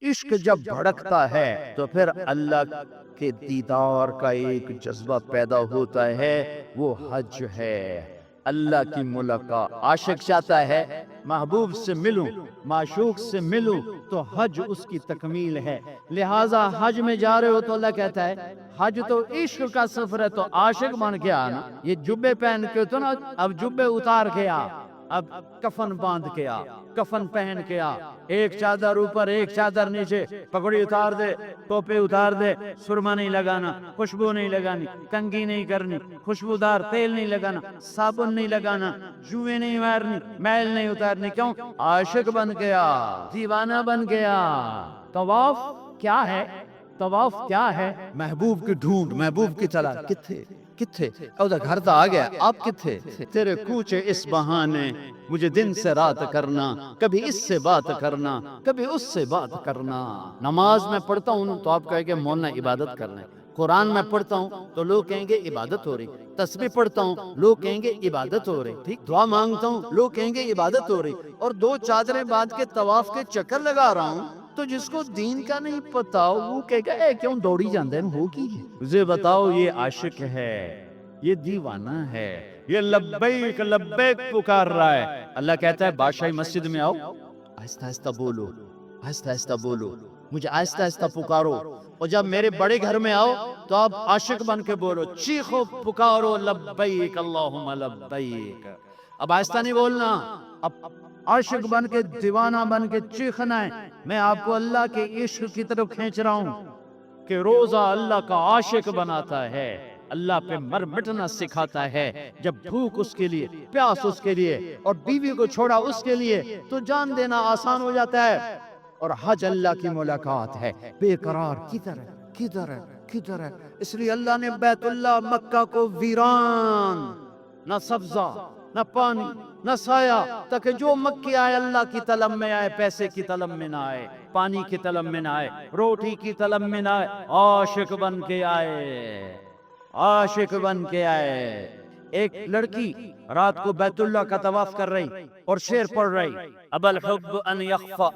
इश्क जब भड़कता है तो फिर अल्लाह के दीदार का एक जज्बा पैदा होता है, वो हज है, अल्लाह की मुलाकात। आशिक चाहता है महबूब से मिलूं, माशूक से मिलूं, तो हज उसकी तकमील है। लिहाजा हज में जा रहे हो तो अल्लाह कहता है हज तो इश्क का सफर है, तो आशिक बन के आना। ये जुब्बे पहन के तो ना, अब जुब्बे उतार के आ, अब कफन बांध के आ, कफन पहन के आ, एक चादर ऊपर एक चादर नीचे, पगड़ी उतार दे, टोपी उतार दे, सुरमा नहीं लगाना, खुशबू नहीं लगानी, कंघी नहीं करनी, खुशबूदार तेल नहीं लगाना, साबुन नहीं लगाना, जुएं नहीं मारनी, मैल नहीं उतारनी। क्यों? आशिक बन गया, दीवाना बन गया। तवाफ क्या है? तवाफ क्या है? महबूब की ढूंढ, महबूब की तलाश। किथे किथे उधर घर तो आ गया, आप किथे? तेरे कूचे इस बहाने मुझे दिन से रात करना, कभी इससे बात करना, कभी उससे बात करना। नमाज में पढ़ता हूँ तो आप कहेंगे मौलाना इबादत कर रहे हैं। कुरान में पढ़ता हूँ तो लोग कहेंगे इबादत हो रही। तस्बीह पढ़ता हूँ, लोग कहेंगे इबादत हो रही। ठीक, दुआ मांगता हूँ, लोग कहेंगे इबादत हो रही। और दो चादरें बांध के तवाफ के चक्कर लगा रहा हूँ, तो जिसको दीन का नहीं पता वो कहेगा ए क्यों दौड़ी जाते हैं होगी। मुझे बताओ, ये आशिक है, ये दीवाना है, ये लब्बैक लब्बैक पुकार रहा है। अल्लाह कहता है बादशाही मस्जिद में आओ, आहिस्ता आहिस्ता बोलो, आहिस्ता आहिस्ता बोलो, मुझे आहिस्ता आहिस्ता पुकारो। और जब मेरे बड़े घर में आओ तो आप आशिक बन के बोलो, चीखो, पुकारो, लब्बैक अल्लाहुम्मा लब्बैक। अब आहिस्ता नहीं बोलना, अब आशिक बन के, दीवाना बन के चीखना है। मैं आपको अल्लाह के इश्क की तरफ खींच रहा हूँ कि रोजा अल्लाह का आशिक बनाता है, अल्लाह पे मर मिटना सिखाता है। जब भूख उसके लिए, प्यास उसके लिए, और बीवी को छोड़ा उसके लिए, तो जान देना आसान हो जाता है। और हज अल्लाह की मुलाकात है, बेकरार किधर है, किधर है, किधर है। इसलिए अल्लाह ने बैतुल्लाह मक्का को वीरान, न सब्जा, न पानी, न साया, ताकि जो मक्की आए अल्लाह की तलब में आए, पैसे की तलब में ना आए, पानी की तलब में ना आए, रोटी की तलब में ना आए, आशिक बन के आए, आशिक बन के आए। एक लड़की रात को बैतुल्लाह का तवाफ कर रही और शेर पढ़ रही, अबल हुब्ब अन यख्फा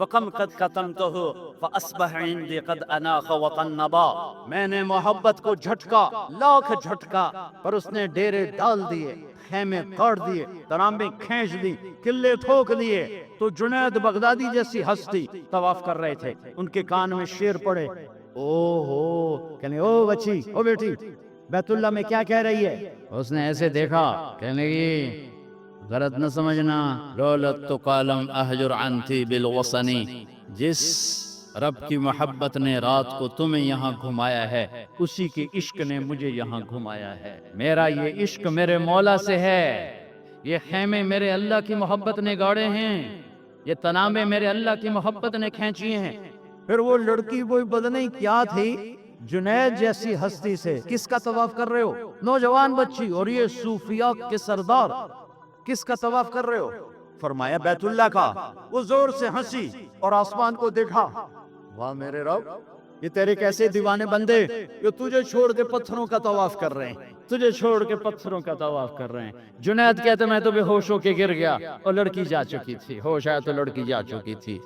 व कम कद कतमतहु फअस्बह इंदी कद अनाख व तन्नबा। मैंने मोहब्बत को झटका, लाख झटका, पर उसने डेरे डाल दिए, खेमे काट दिए, तरांबे खींच दी, किले ठोक दिए। तो जुनैद बगदादी जैसी हस्ती तवाफ कर रहे थे, उनके कान में शेर पड़े। ओहो, कहने ओ बच्ची, ओ बेटी, बैतुल्लाह में क्या कह रही है? उसने ऐसे देखा, कहने लगी गलत न समझना, लौलत तो कालम अहजुर अंती बिल वसनी। जिस रब की मोहब्बत ने रात को तुम्हें यहाँ घुमाया है, उसी के इश्क ने मुझे यहाँ घुमाया है। मेरा ये इश्क मेरे मौला से है, ये खेमे मेरे अल्लाह की मोहब्बत ने गाड़े हैं, ये तनाबे मेरे अल्लाह की मोहब्बत ने खींची हैं। फिर वो लड़की कोई बदनी क्या थी, जुनैद जैसी हस्ती से किसका तवाफ कर रहे हो? नौजवान बच्ची, और ये सूफिया के सरदार, किसका तवाफ कर रहे हो? फरमाया बैतुल्लाह का। वो जोर से हंसी और आसमान को देखा, वाह मेरे रब, ये तेरे कैसे दीवाने बंदे, ये तुझे छोड़ के पत्थरों का तवाफ कर रहे हैं, तुझे छोड़ के पत्थरों का तवाफ कर रहे हैं। जुनैद कहते मैं तो बेहोश होके गिर गया और लड़की जा चुकी थी, होश आया तो लड़की जा चुकी थी।